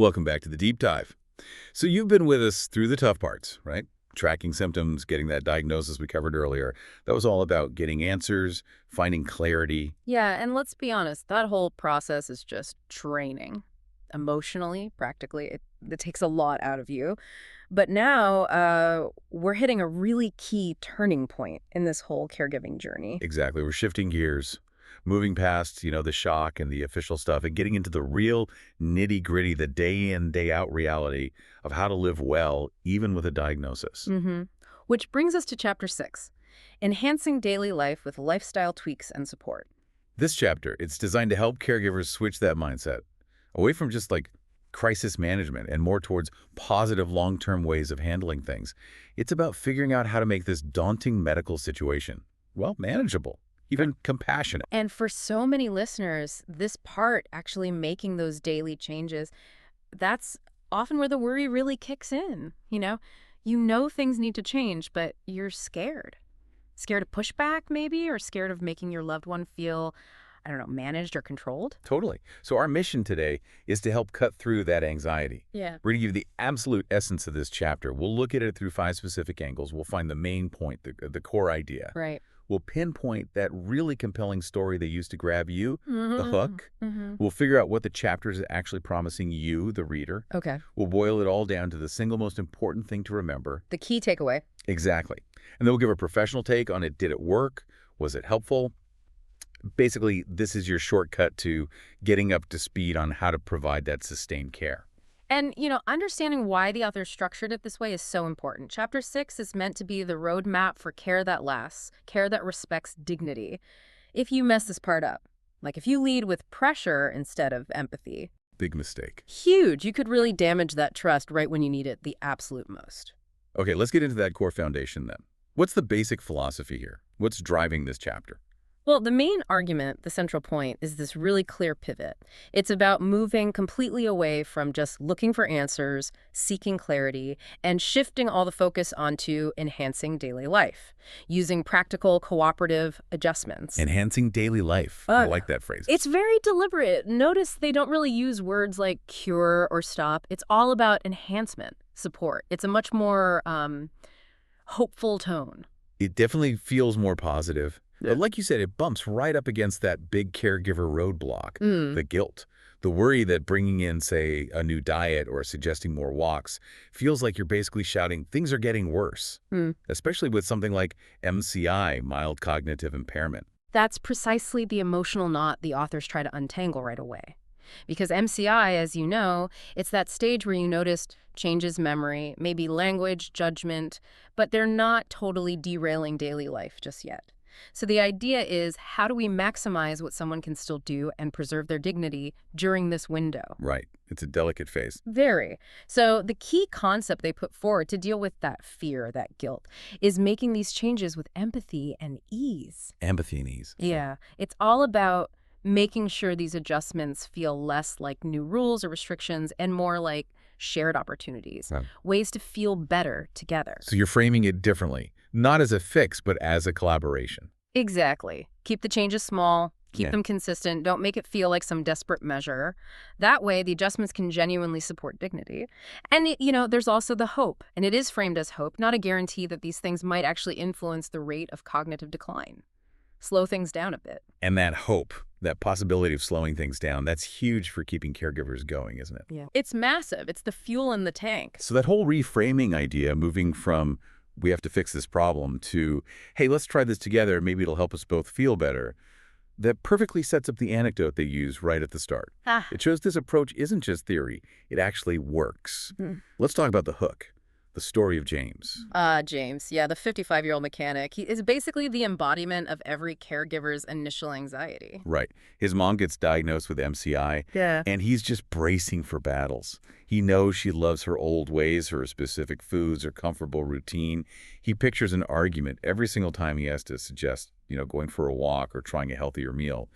Welcome back to the Deep Dive. So you've been with us through the tough parts, right? Tracking symptoms, getting that diagnosis we covered earlier. That was all about getting answers, finding clarity. Yeah, and let's be honest, that whole process is just training. Emotionally, practically, it takes a lot out of you. But now we're hitting a really key turning point in this whole caregiving journey. Exactly. We're shifting gears, moving past, the shock and the official stuff and getting into the real nitty-gritty, the day in, day out reality of how to live well, even with a diagnosis. Mm-hmm. Which brings us to Chapter 6, Enhancing Daily Life with Lifestyle Tweaks and Support. This chapter, it's designed to help caregivers switch that mindset away from just like crisis management and more towards positive long-term ways of handling things. It's about figuring out how to make this daunting medical situation, well, manageable, even compassionate. And for so many listeners, this part, actually making those daily changes, that's often where the worry really kicks in. You know things need to change, but you're scared. Scared of pushback, maybe, or scared of making your loved one feel, I don't know, managed or controlled? Totally. So our mission today is to help cut through that anxiety. Yeah. We're going to give you the absolute essence of this chapter. We'll look at it through 5 specific angles. We'll find the main point, the core idea. Right. We'll pinpoint that really compelling story they used to grab you, the Mm-hmm. hook. Mm-hmm. We'll figure out what the chapter is actually promising you, the reader. Okay. We'll boil it all down to the single most important thing to remember. The key takeaway. Exactly. And then we'll give a professional take on it. Did it work? Was it helpful? Basically, this is your shortcut to getting up to speed on how to provide that sustained care. And, understanding why the author structured it this way is so important. Chapter 6 is meant to be the roadmap for care that lasts, care that respects dignity. If you mess this part up, like if you lead with pressure instead of empathy, Big mistake. huge. You could really damage that trust right when you need it the absolute most. Okay, let's get into that core foundation then. What's the basic philosophy here? What's driving this chapter? Well, the main argument, the central point, is this really clear pivot. It's about moving completely away from just looking for answers, seeking clarity, and shifting all the focus onto enhancing daily life, using practical, cooperative adjustments. Enhancing daily life. I like that phrase. It's very deliberate. Notice they don't really use words like cure or stop. It's all about enhancement, support. It's a much more hopeful tone. It definitely feels more positive. But like you said, it bumps right up against that big caregiver roadblock, the guilt, the worry that bringing in, say, a new diet or suggesting more walks feels like you're basically shouting, things are getting worse, especially with something like MCI, Mild Cognitive Impairment. That's precisely the emotional knot the authors try to untangle right away. Because MCI, as you know, it's that stage where you notice changes memory, maybe language, judgment, but they're not totally derailing daily life just yet. So the idea is, how do we maximize what someone can still do and preserve their dignity during this window? Right. It's a delicate phase. Very. So the key concept they put forward to deal with that fear, that guilt, is making these changes with empathy and ease. Empathy and ease. Yeah. It's all about making sure these adjustments feel less like new rules or restrictions and more like shared opportunities, ways to feel better together. So you're framing it differently, not as a fix, but as a collaboration. Exactly. Keep the changes small, keep them consistent, don't make it feel like some desperate measure. That way, the adjustments can genuinely support dignity. And, there's also the hope, and it is framed as hope, not a guarantee that these things might actually influence the rate of cognitive decline. Slow things down a bit. And that hope, that possibility of slowing things down, that's huge for keeping caregivers going, isn't it? Yeah. It's massive. It's the fuel in the tank. So that whole reframing idea, moving from we have to fix this problem to, hey, let's try this together, maybe it'll help us both feel better, that perfectly sets up the anecdote they use right at the start. It shows this approach isn't just theory, it actually works. Let's talk about the hook. The story of James. James. Yeah, the 55-year-old mechanic. He is basically the embodiment of every caregiver's initial anxiety. Right. His mom gets diagnosed with MCI, and he's just bracing for battles. He knows she loves her old ways, her specific foods, her comfortable routine. He pictures an argument every single time he has to suggest, going for a walk or trying a healthier meal.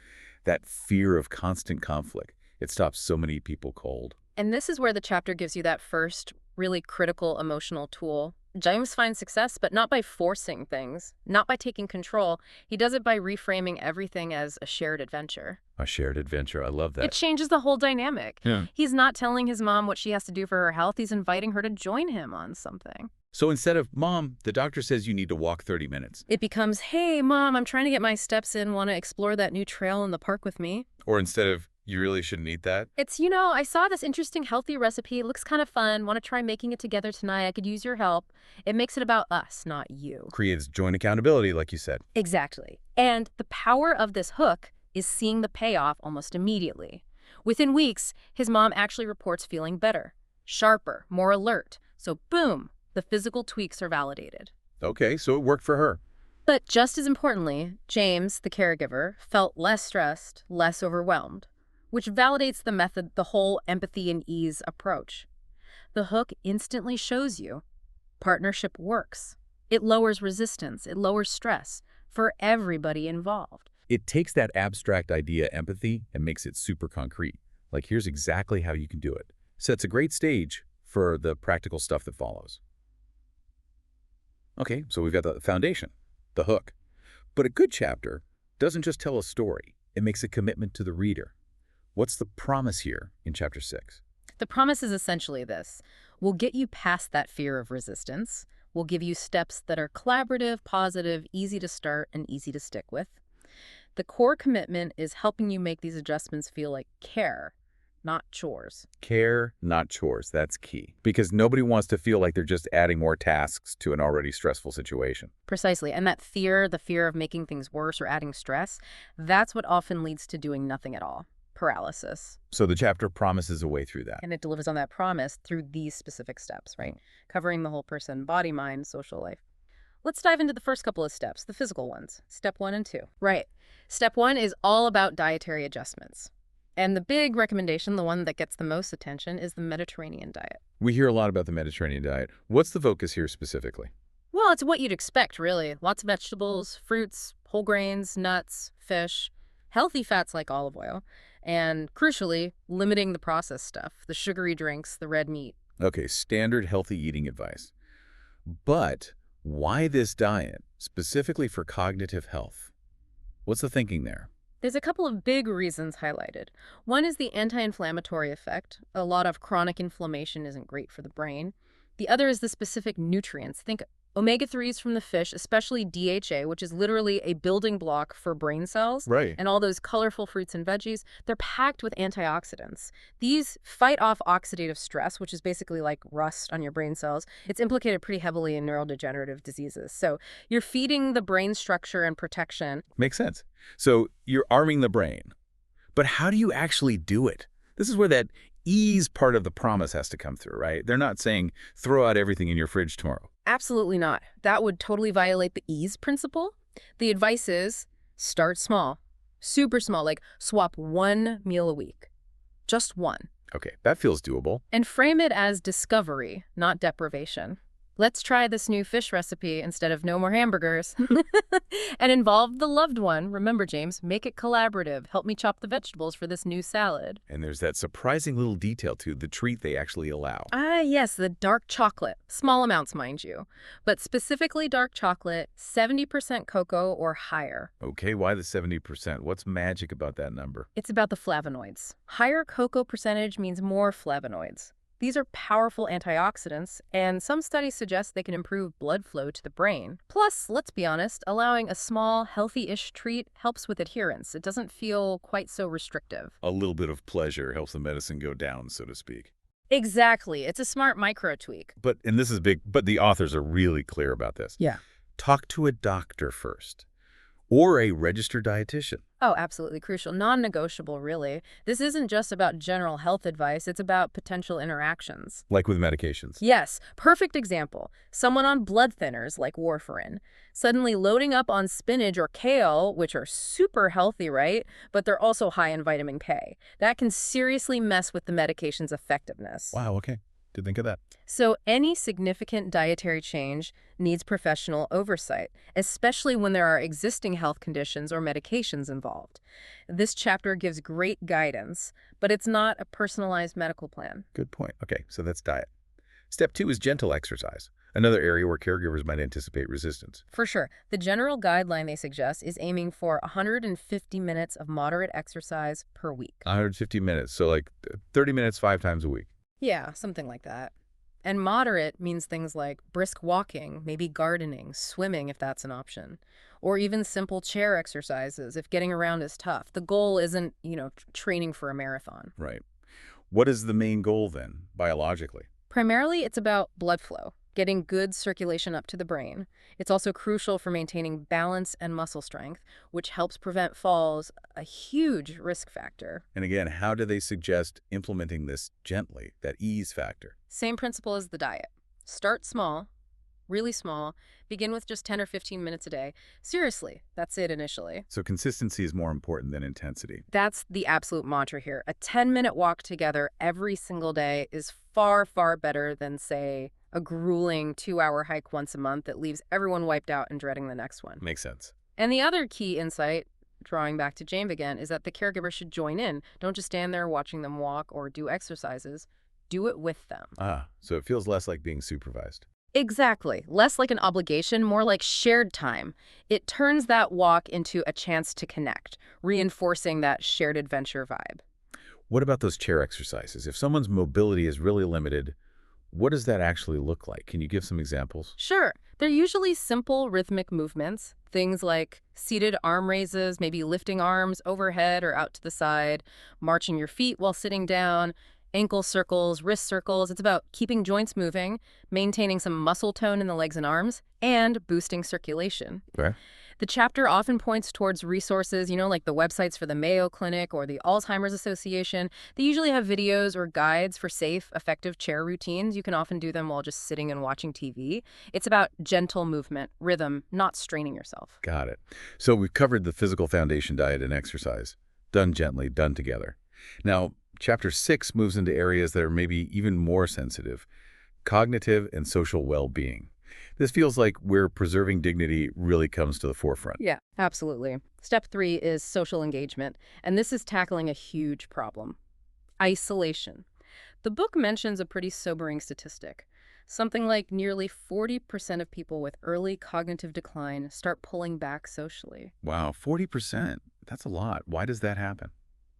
That fear of constant conflict, it stops so many people cold. And this is where the chapter gives you that first really critical emotional tool, James finds success, but not by forcing things, not by taking control. He does it by reframing everything as a shared adventure. A shared adventure. I love It that. changes the whole dynamic. Yeah. He's not telling his mom what she has to do for her health. He's inviting her to join him on something. So instead of, Mom, the doctor says you need to walk 30 minutes. It becomes, hey, Mom, I'm trying to get my steps in. Want to explore that new trail in the park with me? Or instead of, you really shouldn't eat that. It's, I saw this interesting healthy recipe. It looks kind of fun. Want to try making it together tonight? I could use your help. It makes it about us, not you. Creates joint accountability, like you said. Exactly. And the power of this hook is seeing the payoff almost immediately. Within weeks, his mom actually reports feeling better, sharper, more alert. So boom, the physical tweaks are validated. Okay, so it worked for her. But just as importantly, James, the caregiver, felt less stressed, less overwhelmed, which validates the method, the whole empathy and ease approach. The hook instantly shows you partnership works. It lowers resistance, it lowers stress for everybody involved. It takes that abstract idea, empathy, and makes it super concrete. Like, here's exactly how you can do it. Sets a great stage for the practical stuff that follows. Okay, so we've got the foundation, the hook. But a good chapter doesn't just tell a story. It makes a commitment to the reader. What's the promise here in Chapter 6? The promise is essentially this. We'll get you past that fear of resistance. We'll give you steps that are collaborative, positive, easy to start, and easy to stick with. The core commitment is helping you make these adjustments feel like care, not chores. Care, not chores. That's key. Because nobody wants to feel like they're just adding more tasks to an already stressful situation. Precisely. And that fear, the fear of making things worse or adding stress, that's what often leads to doing nothing at all. Paralysis. So the chapter promises a way through that. And it delivers on that promise through these specific steps, right? Covering the whole person, body, mind, social life. Let's dive into the first couple of steps, the physical ones. Step 1 and 2. Right. Step 1 is all about dietary adjustments. And the big recommendation, the one that gets the most attention, is the Mediterranean diet. We hear a lot about the Mediterranean diet. What's the focus here specifically? Well, it's what you'd expect, really. Lots of vegetables, fruits, whole grains, nuts, fish, healthy fats like olive oil, and crucially, limiting the processed stuff, the sugary drinks, the red meat. Okay, standard healthy eating advice. But why this diet, specifically for cognitive health? What's the thinking there? There's a couple of big reasons highlighted. One is the anti-inflammatory effect. A lot of chronic inflammation isn't great for the brain. The other is the specific nutrients. Think omega-3s from the fish, especially DHA, which is literally a building block for brain cells. Right. And all those colorful fruits and veggies, they're packed with antioxidants. These fight off oxidative stress, which is basically like rust on your brain cells. It's implicated pretty heavily in neurodegenerative diseases. So you're feeding the brain structure and protection. Makes sense. So you're arming the brain. But how do you actually do it? This is where that ease part of the promise has to come through, right? They're not saying throw out everything in your fridge tomorrow. Absolutely not. That would totally violate the ease principle. The advice is start small, super small, like swap one meal a week. Just one. Okay, that feels doable. And frame it as discovery, not deprivation. Let's try this new fish recipe instead of no more hamburgers. And involve the loved one. Remember, James, make it collaborative. Help me chop the vegetables for this new salad. And there's that surprising little detail, too, the treat they actually allow. Ah, yes, the dark chocolate. Small amounts, mind you. But specifically dark chocolate, 70% cocoa or higher. Okay, why the 70%? What's magic about that number? It's about the flavonoids. Higher cocoa percentage means more flavonoids. These are powerful antioxidants, and some studies suggest they can improve blood flow to the brain. Plus, let's be honest, allowing a small, healthy-ish treat helps with adherence. It doesn't feel quite so restrictive. A little bit of pleasure helps the medicine go down, so to speak. Exactly. It's a smart micro tweak. And this is big, but the authors are really clear about this. Yeah. Talk to a doctor first, or a registered dietitian. Oh, absolutely crucial. Non-negotiable, really. This isn't just about general health advice. It's about potential interactions. Like with medications. Yes. Perfect example. Someone on blood thinners, like warfarin, suddenly loading up on spinach or kale, which are super healthy, right? But they're also high in vitamin K. That can seriously mess with the medication's effectiveness. Wow, okay. Didn't think of that. So any significant dietary change needs professional oversight, especially when there are existing health conditions or medications involved. This chapter gives great guidance, but it's not a personalized medical plan. Good point. Okay, so that's diet. Step 2 is gentle exercise, another area where caregivers might anticipate resistance. For sure. The general guideline they suggest is aiming for 150 minutes of moderate exercise per week. 150 minutes, so like 30 minutes 5 times a week. Yeah, something like that. And moderate means things like brisk walking, maybe gardening, swimming if that's an option, or even simple chair exercises if getting around is tough. The goal isn't, training for a marathon. Right. What is the main goal then, biologically? Primarily, it's about blood flow, getting good circulation up to the brain. It's also crucial for maintaining balance and muscle strength, which helps prevent falls, a huge risk factor. And again, how do they suggest implementing this gently, that ease factor? Same principle as the diet. Start small, really small. Begin with just 10 or 15 minutes a day. Seriously, that's it initially. So consistency is more important than intensity. That's the absolute mantra here. A 10-minute walk together every single day is far, far better than, say, a grueling 2-hour hike once a month that leaves everyone wiped out and dreading the next one. Makes sense. And the other key insight, drawing back to James again, is that the caregiver should join in. Don't just stand there watching them walk or do exercises. Do it with them. So it feels less like being supervised. Exactly. Less like an obligation, more like shared time. It turns that walk into a chance to connect, reinforcing that shared adventure vibe. What about those chair exercises? If someone's mobility is really limited, what does that actually look like? Can you give some examples? Sure. They're usually simple rhythmic movements, things like seated arm raises, maybe lifting arms overhead or out to the side, marching your feet while sitting down, ankle circles, wrist circles. It's about keeping joints moving, maintaining some muscle tone in the legs and arms, and boosting circulation. Okay. The chapter often points towards resources, like the websites for the Mayo Clinic or the Alzheimer's Association. They usually have videos or guides for safe, effective chair routines. You can often do them while just sitting and watching TV. It's about gentle movement, rhythm, not straining yourself. Got it. So we've covered the physical foundation, diet, and exercise. Done gently, done together. Now, Chapter 6 moves into areas that are maybe even more sensitive: cognitive and social well-being. This feels like where preserving dignity really comes to the forefront. Yeah, absolutely. Step 3 is social engagement, and this is tackling a huge problem: isolation. The book mentions a pretty sobering statistic. Something like nearly 40% of people with early cognitive decline start pulling back socially. Wow, 40%. That's a lot. Why does that happen?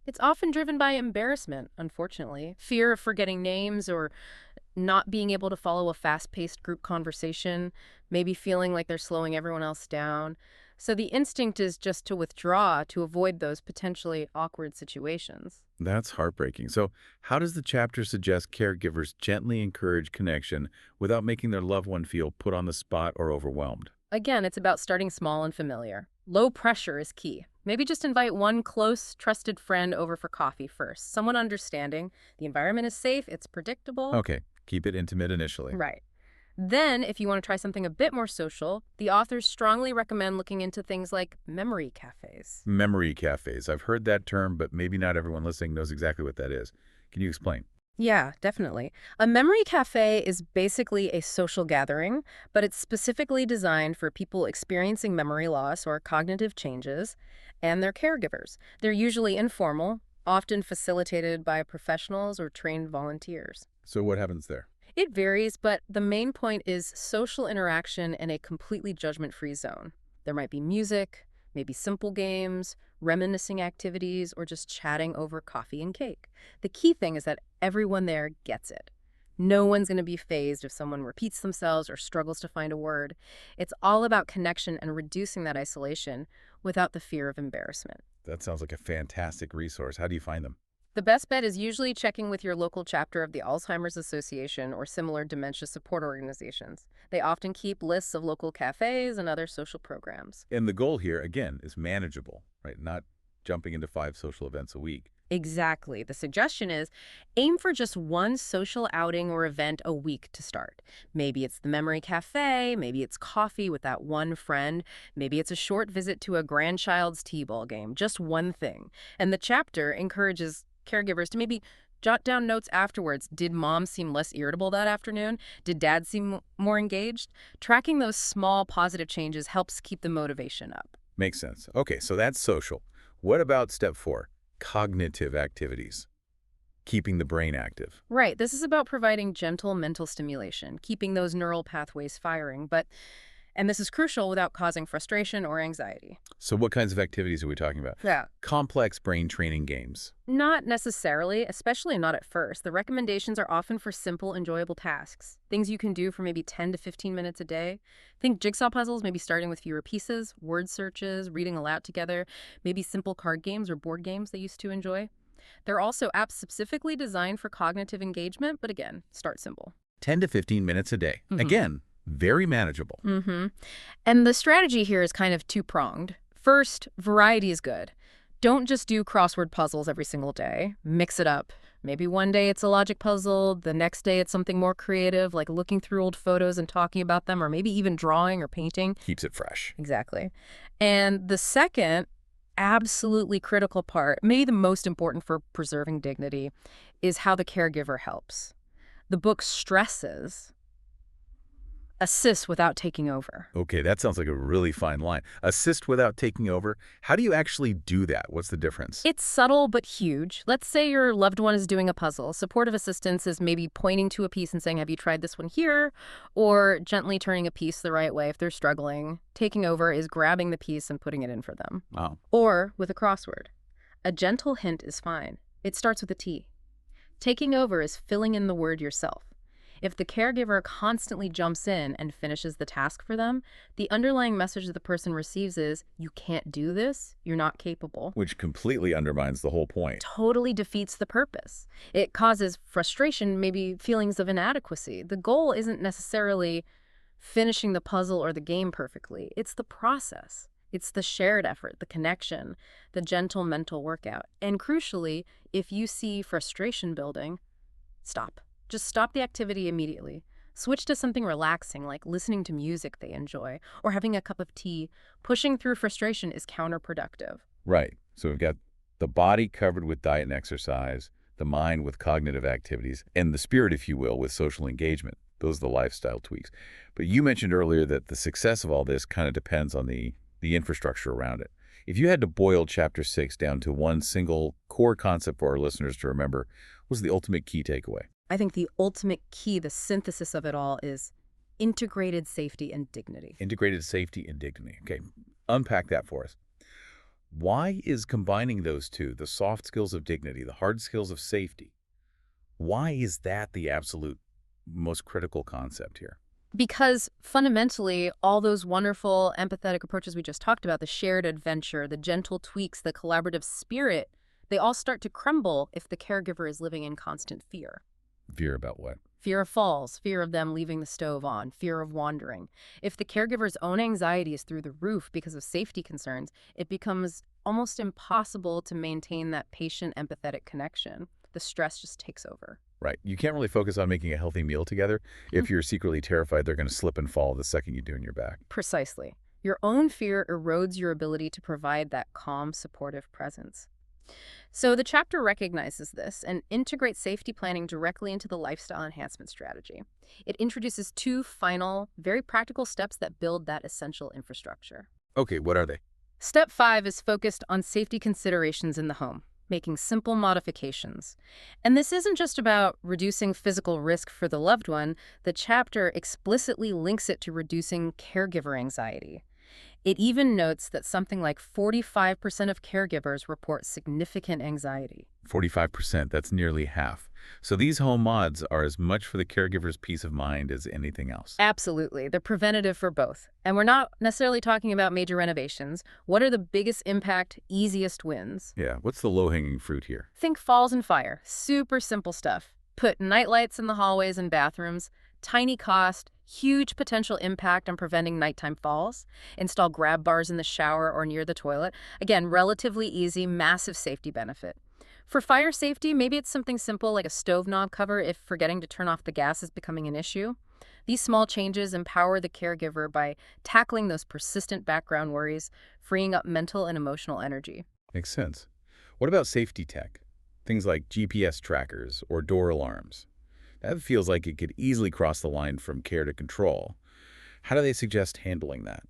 It's often driven by embarrassment, unfortunately. Fear of forgetting names or not being able to follow a fast-paced group conversation, maybe feeling like they're slowing everyone else down. So the instinct is just to withdraw to avoid those potentially awkward situations. That's heartbreaking. So how does the chapter suggest caregivers gently encourage connection without making their loved one feel put on the spot or overwhelmed? Again, it's about starting small and familiar. Low pressure is key. Maybe just invite one close, trusted friend over for coffee first. Someone understanding. The environment is safe, it's predictable. Okay, keep it intimate initially. Right. Then, if you want to try something a bit more social, the authors strongly recommend looking into things like memory cafes. Memory cafes. I've heard that term, but maybe not everyone listening knows exactly what that is. Can you explain? Yeah, definitely. A memory cafe is basically a social gathering, but it's specifically designed for people experiencing memory loss or cognitive changes and their caregivers. They're usually informal, often facilitated by professionals or trained volunteers. So what happens there? It varies, but the main point is social interaction in a completely judgment-free zone. There might be music, maybe simple games, reminiscing activities, or just chatting over coffee and cake. The key thing is that everyone there gets it. No one's going to be fazed if someone repeats themselves or struggles to find a word. It's all about connection and reducing that isolation without the fear of embarrassment. That sounds like a fantastic resource. How do you find them? The best bet is usually checking with your local chapter of the Alzheimer's Association or similar dementia support organizations. They often keep lists of local cafes and other social programs. And the goal here, again, is manageable, right? Not jumping into 5 social events a week. Exactly. The suggestion is aim for just one social outing or event a week to start. Maybe it's the memory cafe, maybe it's coffee with that one friend, maybe it's a short visit to a grandchild's t-ball game, just one thing. And the chapter encourages caregivers to maybe jot down notes afterwards. Did mom seem less irritable that afternoon? Did dad seem more engaged? Tracking those small positive changes helps keep the motivation up. Makes sense. Okay, so that's social. What about step 4? Cognitive activities. keeping the brain active. Right. This is about providing gentle mental stimulation, keeping those neural pathways firing, and this is crucial without causing frustration or anxiety. So what kinds of activities are we talking about? Yeah. Complex brain training games. Not necessarily, especially not at first. The recommendations are often for simple, enjoyable tasks. Things you can do for maybe 10 to 15 minutes a day. Think jigsaw puzzles, maybe starting with fewer pieces, word searches, reading aloud together, maybe simple card games or board games they used to enjoy. There are also apps specifically designed for cognitive engagement, but again, start simple. 10 to 15 minutes a day. Again, very manageable. And the strategy here is kind of two-pronged. First, variety is good. Don't just do crossword puzzles every single day. Mix it up. Maybe one day it's a logic puzzle, the next day it's something more creative, like looking through old photos and talking about them, or maybe even drawing or painting. Keeps it fresh. Exactly. And the second, absolutely critical part, maybe the most important for preserving dignity, is how the caregiver helps. The book stresses assist without taking over. Okay, that sounds like a really fine line. Assist without taking over. How do you actually do that? What's the difference? It's subtle but huge. Let's say your loved one is doing a puzzle. Supportive assistance is maybe pointing to a piece and saying, have you tried this one here? Or gently turning a piece the right way if they're struggling. Taking over is grabbing the piece and putting it in for them. Wow. Or with a crossword. A gentle hint is fine. It starts with a T. Taking over is filling in the word yourself. If the caregiver constantly jumps in and finishes the task for them, the underlying message that the person receives is, you can't do this, you're not capable. Which completely undermines the whole point. Totally defeats the purpose. It causes frustration, maybe feelings of inadequacy. The goal isn't necessarily finishing the puzzle or the game perfectly. It's the process. It's the shared effort, the connection, the gentle mental workout. And crucially, if you see frustration building, stop. Just stop the activity immediately. Switch to something relaxing, like listening to music they enjoy or having a cup of tea. Pushing through frustration is counterproductive. Right. So we've got the body covered with diet and exercise, the mind with cognitive activities, and the spirit, if you will, with social engagement. Those are the lifestyle tweaks. But you mentioned earlier that the success of all this kind of depends on the infrastructure around it. If you had to boil Chapter 6 down to one single core concept for our listeners to remember, what's the ultimate key takeaway? I think the ultimate key, the synthesis of it all, is integrated safety and dignity. Integrated safety and dignity. Okay, unpack that for us. Why is combining those two, the soft skills of dignity, the hard skills of safety, why is that the absolute most critical concept here? Because fundamentally, all those wonderful empathetic approaches we just talked about, the shared adventure, the gentle tweaks, the collaborative spirit, they all start to crumble if the caregiver is living in constant fear. Fear about what? Fear of falls, fear of them leaving the stove on, fear of wandering. If the caregiver's own anxiety is through the roof because of safety concerns, it becomes almost impossible to maintain that patient empathetic connection. The stress just takes over. Right. You can't really focus on making a healthy meal together if you're secretly terrified they're going to slip and fall the second you do in your back. Precisely. Your own fear erodes your ability to provide that calm, supportive presence. So the chapter recognizes this and integrates safety planning directly into the lifestyle enhancement strategy. It introduces two final, very practical steps that build that essential infrastructure. Okay, what are they? Step 5 is focused on safety considerations in the home, making simple modifications. And this isn't just about reducing physical risk for the loved one. The chapter explicitly links it to reducing caregiver anxiety. It even notes that something like 45% of caregivers report significant anxiety. 45%, that's nearly half. So these home mods are as much for the caregiver's peace of mind as anything else. Absolutely. They're preventative for both. And we're not necessarily talking about major renovations. What are the biggest impact, easiest wins? Yeah, what's the low-hanging fruit here? Think falls and fire. Super simple stuff. Put nightlights in the hallways and bathrooms. Tiny cost, huge potential impact on preventing nighttime falls. Install grab bars in the shower or near the toilet. Again, relatively easy, massive safety benefit. For fire safety, maybe it's something simple like a stove knob cover if forgetting to turn off the gas is becoming an issue. These small changes empower the caregiver by tackling those persistent background worries, freeing up mental and emotional energy. Makes sense. What about safety tech? Things like GPS trackers or door alarms. That feels like it could easily cross the line from care to control. How do they suggest handling that?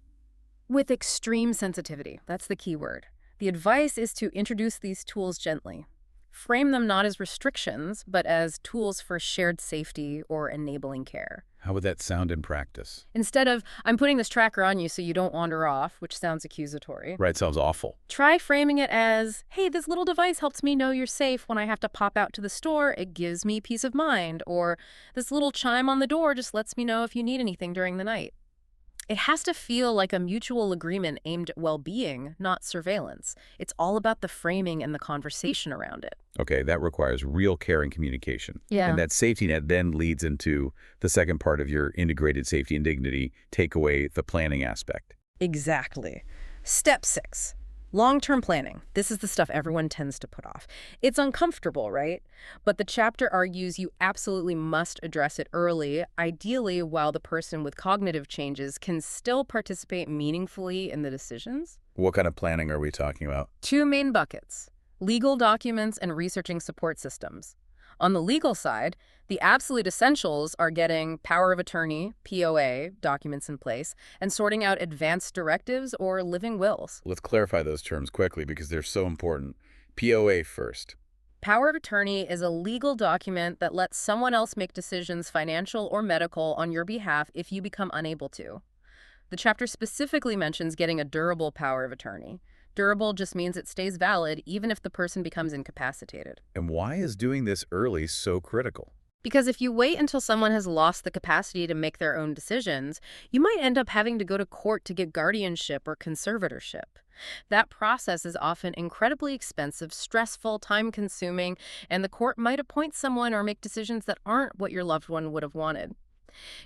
With extreme sensitivity, that's the key word. The advice is to introduce these tools gently. Frame them not as restrictions, but as tools for shared safety or enabling care. How would that sound in practice? Instead of, I'm putting this tracker on you so you don't wander off, which sounds accusatory. Right, sounds awful. Try framing it as, hey, this little device helps me know you're safe when I have to pop out to the store. It gives me peace of mind. Or this little chime on the door just lets me know if you need anything during the night. It has to feel like a mutual agreement aimed at well-being, not surveillance. It's all about the framing and the conversation around it. Okay, that requires real care and communication. Yeah. And that safety net then leads into the second part of your integrated safety and dignity takeaway, the planning aspect. Exactly. Step 6. Long-term planning. This is the stuff everyone tends to put off. It's uncomfortable, right? But the chapter argues you absolutely must address it early, ideally while the person with cognitive changes can still participate meaningfully in the decisions. What kind of planning are we talking about? 2 main buckets: legal documents and researching support systems. On the legal side, the absolute essentials are getting power of attorney, POA, documents in place, and sorting out advanced directives or living wills. Let's clarify those terms quickly because they're so important. POA first. Power of attorney is a legal document that lets someone else make decisions, financial or medical, on your behalf if you become unable to. The chapter specifically mentions getting a durable power of attorney. Durable just means it stays valid even if the person becomes incapacitated. And why is doing this early so critical? Because if you wait until someone has lost the capacity to make their own decisions, you might end up having to go to court to get guardianship or conservatorship. That process is often incredibly expensive, stressful, time-consuming, and the court might appoint someone or make decisions that aren't what your loved one would have wanted.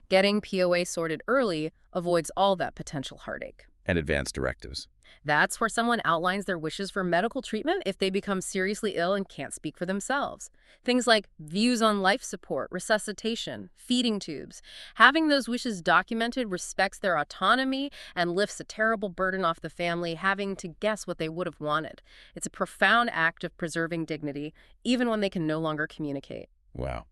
Getting POA sorted early avoids all that potential heartache. And advanced directives. That's where someone outlines their wishes for medical treatment if they become seriously ill and can't speak for themselves. Things like views on life support, resuscitation, feeding tubes. Having those wishes documented respects their autonomy and lifts a terrible burden off the family having to guess what they would have wanted. It's a profound act of preserving dignity, even when they can no longer communicate. Wow.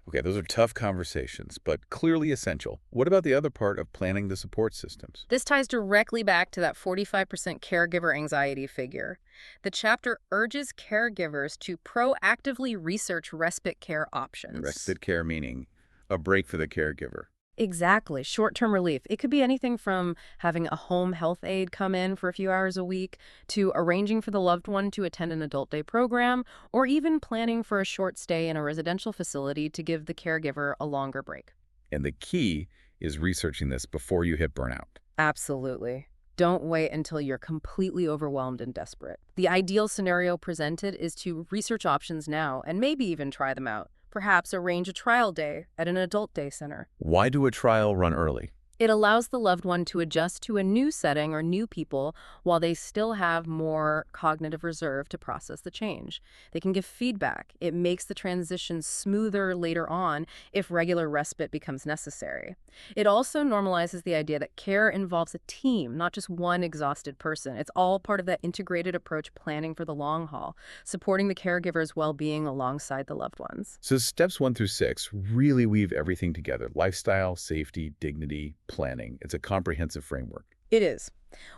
Okay, those are tough conversations, but clearly essential. What about the other part of planning the support systems? This ties directly back to that 45% caregiver anxiety figure. The chapter urges caregivers to proactively research respite care options. Respite care meaning a break for the caregiver. Exactly. Short-term relief. It could be anything from having a home health aide come in for a few hours a week to arranging for the loved one to attend an adult day program, or even planning for a short stay in a residential facility to give the caregiver a longer break. And the key is researching this before you hit burnout. Absolutely. Don't wait until you're completely overwhelmed and desperate. The ideal scenario presented is to research options now and maybe even try them out. Perhaps arrange a trial day at an adult day center. Why do a trial run early? It allows the loved one to adjust to a new setting or new people while they still have more cognitive reserve to process the change. They can give feedback. It makes the transition smoother later on if regular respite becomes necessary. It also normalizes the idea that care involves a team, not just one exhausted person. It's all part of that integrated approach, planning for the long haul, supporting the caregiver's well-being alongside the loved ones. So steps 1 through 6 really weave everything together. Lifestyle, safety, dignity, planning. It's a comprehensive framework. It is.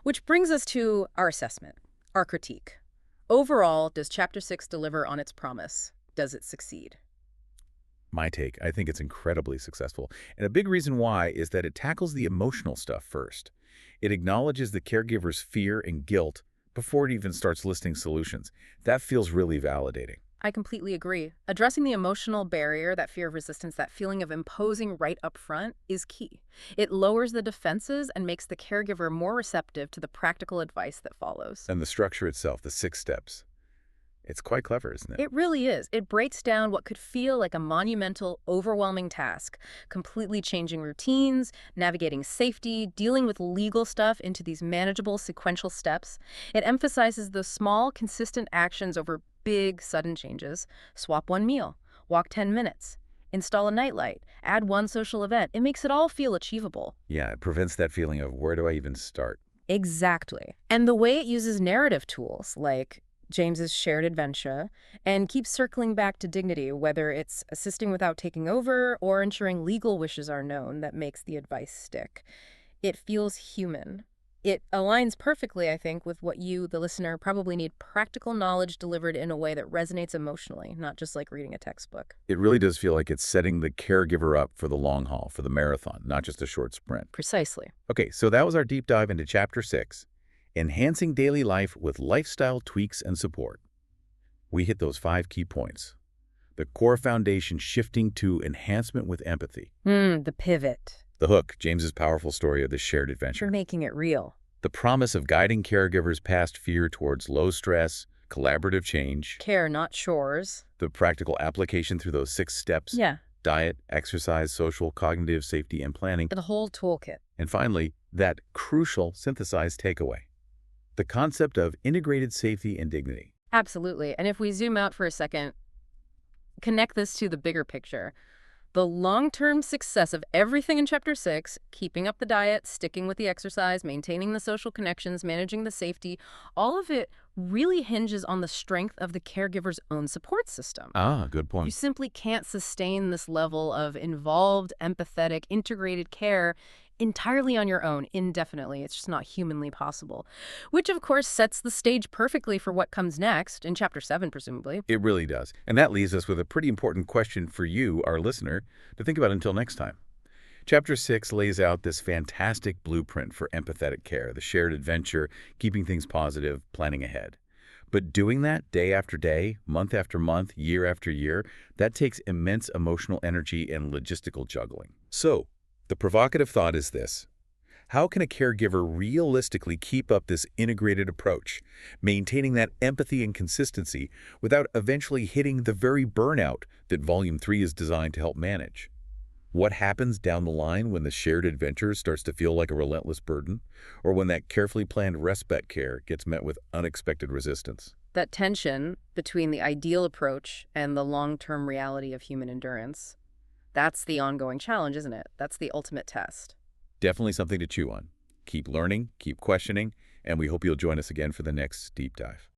Which brings us to our assessment, our critique. Overall, does Chapter 6 deliver on its promise? Does it succeed? My take, I think it's incredibly successful. And a big reason why is that it tackles the emotional stuff first. It acknowledges the caregiver's fear and guilt before it even starts listing solutions. That feels really validating. I completely agree. Addressing the emotional barrier, that fear of resistance, that feeling of imposing right up front is key. It lowers the defenses and makes the caregiver more receptive to the practical advice that follows. And the structure itself, the 6 steps, it's quite clever, isn't it? It really is. It breaks down what could feel like a monumental, overwhelming task, completely changing routines, navigating safety, dealing with legal stuff into these manageable sequential steps. It emphasizes the small, consistent actions over big, sudden changes. Swap one meal, walk 10 minutes, install a nightlight, add one social event. It makes it all feel achievable. Yeah, it prevents that feeling of where do I even start? Exactly. And the way it uses narrative tools like James's shared adventure and keeps circling back to dignity, whether it's assisting without taking over or ensuring legal wishes are known, that makes the advice stick. It feels human. It aligns perfectly, I think, with what you, the listener, probably need: practical knowledge delivered in a way that resonates emotionally, not just like reading a textbook. It really does feel like it's setting the caregiver up for the long haul, for the marathon, not just a short sprint. Precisely. Okay, so that was our deep dive into Chapter 6, Enhancing Daily Life with Lifestyle Tweaks and Support. We hit those 5 key points. The core foundation shifting to enhancement with empathy. The pivot. The hook, James's powerful story of the shared adventure. For making it real. The promise of guiding caregivers past fear towards low stress, collaborative change. Care, not chores. The practical application through those 6 steps. Yeah. Diet, exercise, social, cognitive, safety, and planning. The whole toolkit. And finally, that crucial synthesized takeaway. The concept of integrated safety and dignity. Absolutely. And if we zoom out for a second, connect this to the bigger picture. The long-term success of everything in Chapter 6, keeping up the diet, sticking with the exercise, maintaining the social connections, managing the safety, all of it really hinges on the strength of the caregiver's own support system. Good You point. simply can't sustain this level of involved, empathetic, integrated care entirely on your own indefinitely. It's just not humanly possible. Which, of course, sets the stage perfectly for what comes next, in Chapter 7, presumably. It really does. And that leaves us with a pretty important question for you, our listener, to think about until next time. Chapter 6 lays out this fantastic blueprint for empathetic care, the shared adventure, keeping things positive, planning ahead. But doing that day after day, month after month, year after year, that takes immense emotional energy and logistical juggling. So, the provocative thought is this: how can a caregiver realistically keep up this integrated approach, maintaining that empathy and consistency without eventually hitting the very burnout that Volume 3 is designed to help manage? What happens down the line when the shared adventure starts to feel like a relentless burden, or when that carefully planned respite care gets met with unexpected resistance? That tension between the ideal approach and the long-term reality of human endurance, that's the ongoing challenge, isn't it? That's the ultimate test. Definitely something to chew on. Keep learning, keep questioning, and we hope you'll join us again for the next deep dive.